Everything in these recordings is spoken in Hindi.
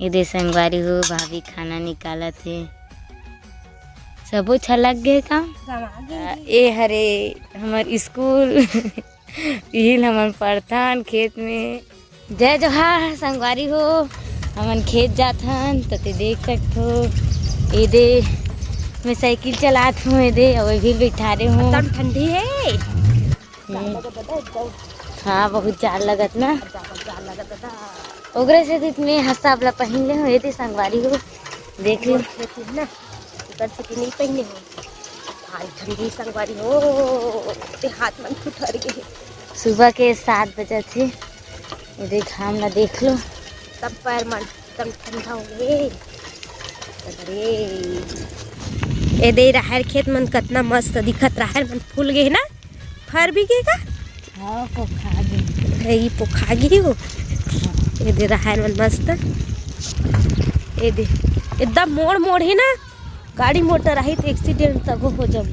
ये दे संगवारी हो भाभी खाना निकाला थे सब अच्छा लग गए काम। ये हरे हमार स्कूल यही हमार प्रधान खेत में जय जोहार संगवारी हो हमन खेत जाथन तो ते देख सकते हो। ये दे मैं साइकिल चलात हूँ ये दे और भी बैठा रहे हूँ। एकदम ठंडी है। हाँ बहुत जार लगत ना ओकरे से इतने हसाब ला पहन ले हो ये संगवारी हो देख लो ना उधर से नहीं पहने हो भाई ठंडी संगवारी हो ते हाथ मन फुटर गए। सुबह के 7 बजे थे ये देख हम ना देख लो तब पैर मन एकदम ठंडा हो गए। अरे ए दे राहर खेत मन कितना मस्त दिखत राहर मन फूल गए ना फर भी गए का। हाँ पोखा गई हो ये दे राहर मन मस्त ये दे एकदम मोड़ मोड़ है ना गाड़ी मोटर आई तो एक्सीडेंट तब हो जब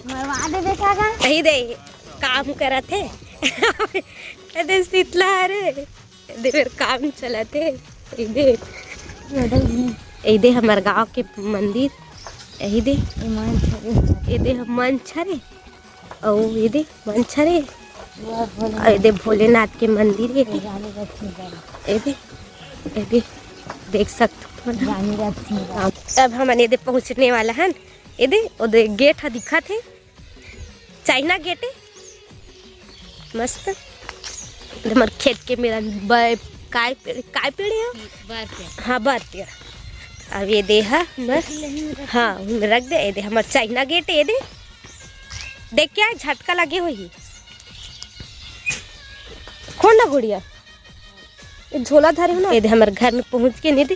मरवा दे देखा का यही दे काम करा थे दे शीतला रे दे फिर काम चला थे यही दे हमारे गांव के मंदिर यही दे ये दे मन छरे और ये दे मन छरे ये दे भोलेनाथ के मंदिर ये दे देख सकते हो। अब हम ये दे पहुँचने वाला है ये दे उधर गेट है दिखा थे चाइना गेट है मस्त हमारे खेत के मेरा काय पेड़ है हाँ बार पेड़ अब ये दे है हाँ रख दे ये दे हमारे चाइना गेट है ये दे देख क्या झटका लगे हुई कौन ना गुड़िया झोला धरे हो ना ये दे हमारे घर में पहुंच के नहीं दे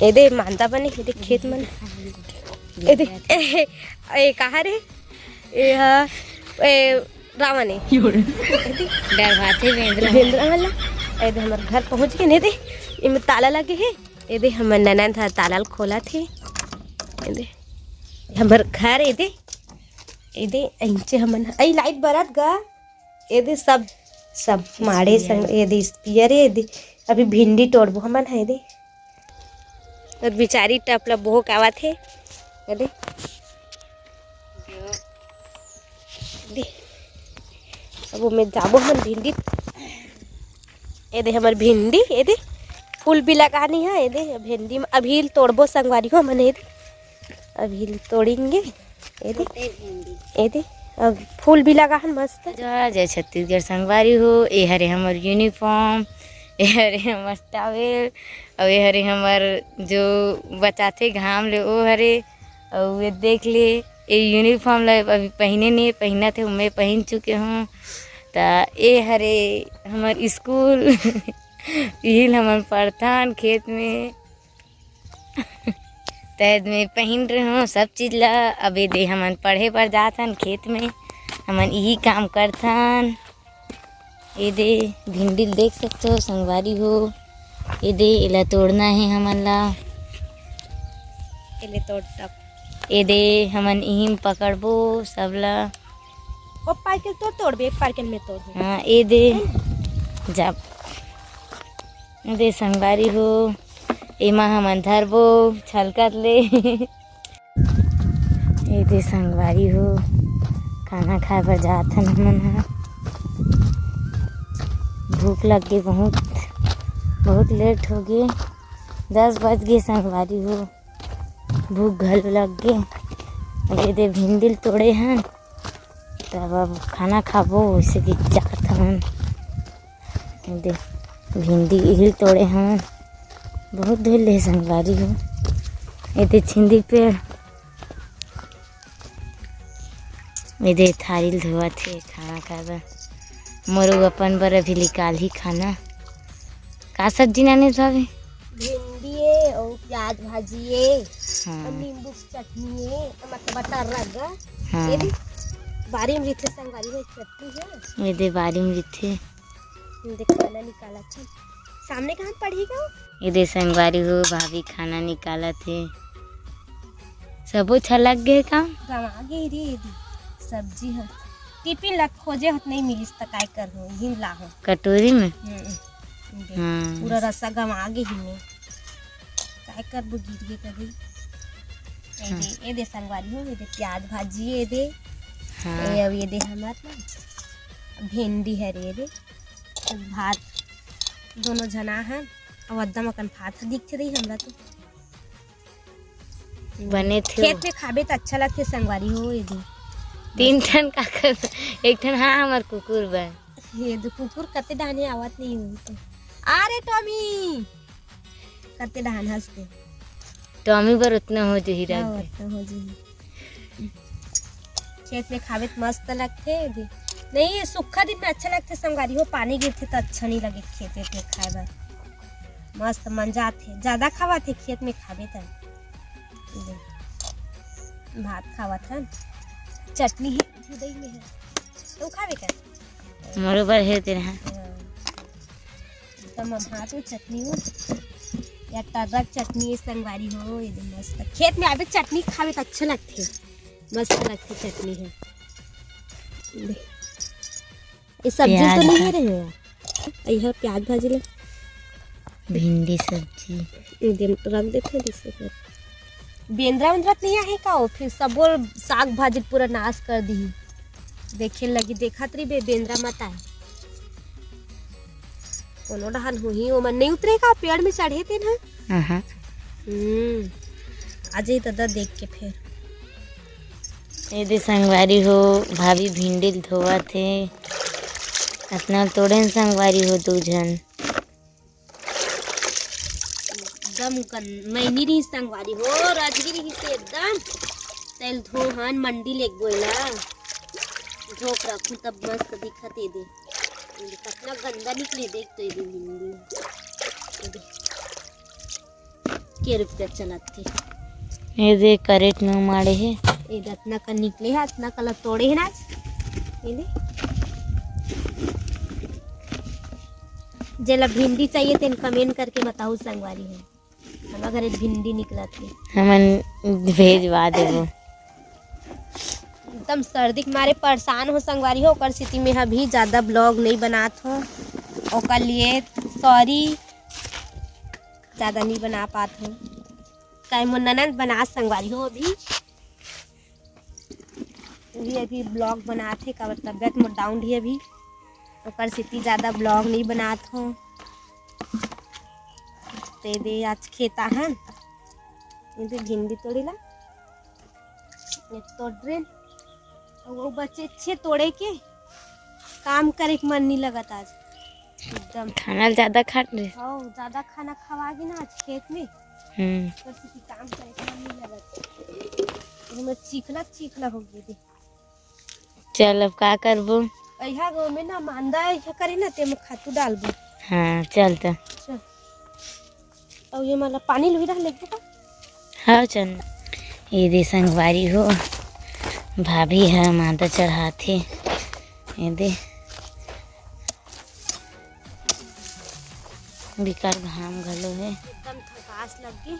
ये दे मांदा बने ये दे खेत मन ये दे ए कहाँ रे ए रावण डरवाते वेंद्रा वाला ये दे हमारे घर पहुंच के नहीं दे इनमें ताला लगे है ये दे हमारे ननन था ताला खोला थे ये दे हमारे घर ये दे इंचे हमन आई लाइट बरत गा ये दे सब माड़े संग ये दे स्पीयर ये दे अभी भिंडी तोड़बो हमन है दे और बेचारी टपला बोह कावा थे ये दे अब वो मैं जाबो हम भिंडी ये दे हमार भिंडी ये दे फूल भी लगानी है ये दे भिंडी में अभी तोड़बो संगवारी हो मैंने ये दे अभी तोड़ेंगे ये दे अब फूल भी लगा है मस्त जय छत्तीसगढ़ संगवारी हो ये हरे हमार यूनिफॉर्म ये हरे हमार टावेल और ये हरे हमार जो बचाते घाम ले वो हरे और ये देख ले ये यूनिफॉर्म ला अभी पहने नहीं पहना थे मैं पहन चुके हूँ तो ये हरे हमार स्कूल यही हमार प्रधान खेत में तैद में पहन रहे हूँ सब चीज़ ला अभी दे हमन पढ़े पर जाथन खेत में हमन यही काम करथन। ये दे भिंडी देख सकते हो संगवारी हो ये दे इला तोड़ना है हमन ला ये दे हमन यही पकड़बो सब ला ओ पार्कल तोड़बे एक पार्कल में तोड़ हाँ ये दे जब ये दे संगवारी हो एमा हमन धरबो छलकत ले ये दे संगवारी हो खाना खाए पर जाथन हमन हा भूख लग गई बहुत लेट हो गए 10 बज गए संगवारी हो भूख घर लग गए ये दे भिंडी तोड़े हैं तब अब खाना खाबो वैसे कि जाथन ये दे भिंडी हिल तोड़े हैं बहुत धुल ले संगवारी हो ये दे छिंदी पेड़ ये दे थारिल धोआ थे खाना खाबा मोरू अपन बर अभी निकाल ही खाना का सब्जी नाने भाभी भिंडी और प्याज भाजी और नींबू की चटनी टमाटर बटर रगा हाँ ये भी बारी में रिथे संगवारी में चटनी है ये दे बारी में रिथे देख खाना निकाला था सामने कहाँ पढ़ेगा ये दे संगवारी हो भाभी खाना निकाला थे सब अच्छा लग गए काम गवा गई रे सब्जी है टिफिन ला खोजे होत नहीं मिलिस त काय कर हो हिन ला हो कटोरी में। पूरा रस्सा गवा गे ही में काय कर बु गिर गे कभी ए दे संगवारी हो, ए दे प्याज भाजी, ए दे ए अब ये दे हमार ना भिंडी है रे दे भात दोनों जना है और एकदम अकन भात दिखते रही हमरा तो बने थे खेत में खाबे तो अच्छा लगते संगवारी हो। ये दे 3 ठन का कर, 1 ठन हाँ हमार कुकुर बा। ये दो कुकुर कते डाने आवत नहीं हुई तो अरे टॉमी कते डान हंसते टॉमी पर उतना हो जो हीरा हाँ, उतना हो जी खेत में खावे तो मस्त लगते दे। नहीं ये सूखा दिन में अच्छा लगते संगवारी हो, पानी गिरते तो अच्छा नहीं लगे खेत में खाए बार मस्त मन जाते ज्यादा खावा थे खेत में खावे तो भात खावा था चटनी ही दही में है तो खावे क्या बरोबर है तेरे हाँ एकदम भात में चटनी हो या टर्रक चटनी संगवारी हो एकदम मस्त खेत में आवे चटनी खावे तो अच्छा लगते मस्त लगती चटनी है। ये सब्जी तो नहीं है रहे यह प्याज भाजी ले भिंडी सब्जी रख देते हैं जिससे कर बेंद्रा वेंद्रा नहीं आहे का हो फिर सब वो साग भाजी पूरा नाश कर दी देखे लगी देखा तरी बेंद्रा मत आए कोनो डहन हुई वो मन नहीं उतरे का पेड़ में चढ़े थे ना। हाँ आज ही तो देख के फिर ये दे संगवारी हो भाभी भिंडी धोवा थे अपना तोड़े संगवारी हो 2 जन एकदम मैनी रही संगवारी हो राजगिरी ही से एकदम तेल धोहन मंडी ले गोला धोक रखूं तब मस्त दिखत है दे कितना गंदा निकले देख तो ये भिंडी के रुपया चलाते ये दे करेट में मारे है ये इतना का निकले है इतना कलर तोड़े है ना ये दे जला भिंडी चाहिए तो कमेंट करके बताओ संगवारी है हमारे घर भिंडी निकला थी हमन भेजवा देबो एकदम सर्दी के मारे परेशान हो संगवारी हो ओकर स्थिति में अभी ज़्यादा ब्लॉग नहीं बनात हो ओकर लिए सॉरी ज़्यादा नहीं बना पात हो कहीं मोर ननद बना संगवारी हो अभी ब्लॉग बनाते का तबियत मोर डाउन ही अभी ओकर स्थिति ज़्यादा ब्लॉग नहीं बनात हो ते दे आज खेता है ये भिंडी तोड़ेला ये तोड़ रहे वो बच्चे अच्छे तोड़े के काम करे के मन नहीं लगता आज एकदम खाना ज्यादा खाट रहे ज्यादा खाना खवागी ना आज खेत में तो काम करे के मन नहीं लगता मैं चीखला हो गई चल अब का करबो अइहा गो में ना मांदा ऐसा करे ना ते में खातू डालबो हाँ चल तो चल और ये माला पानी लुही रह लेके का हाँ चल ये दे संगवारी हो भाभी है माता चढ़ाते ये दे बिकार घाम घलो है एकदम थकास लग गई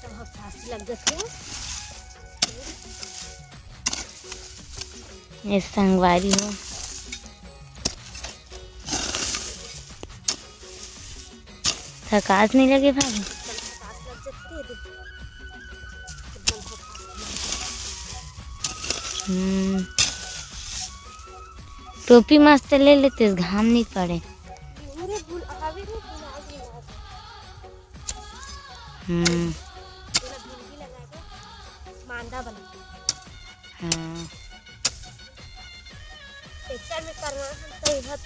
तो हकास लग गई ये संगवारी हो थकास नहीं लगे भाभी टोपी मस्त ले लेते घाम नहीं पड़े हाँ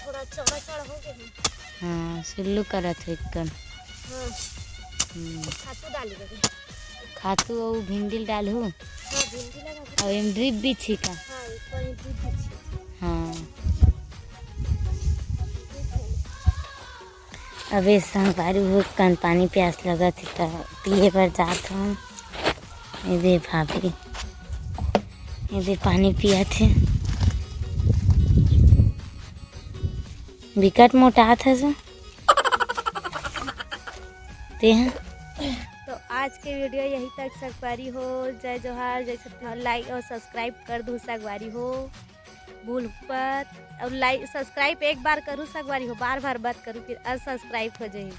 थोड़ा चौड़ा चौड़ा हो गया हाँ सुल्लू करत हो एकदम खातू डाली लगे खातू और भिंडी डालू भिंडी लगा और एम ड्रिप भी छिका हाँ अबे संगवारी हो कन पानी प्यास लगा थी तो पिए पर जात हूँ ये दे भाभी ये दे पानी पिया थे विकट मोटा था सो ते हैं तो आज के वीडियो यही तक संगवारी हो जय जोहार जय छत्तीसगढ़ लाइक और सब्सक्राइब कर दूँ संगवारी हो। भूल मत। और लाइक सब्सक्राइब एक बार करूँ सकवारी हो, बार बार बात करूँ फिर अनसब्सक्राइब हो जाए।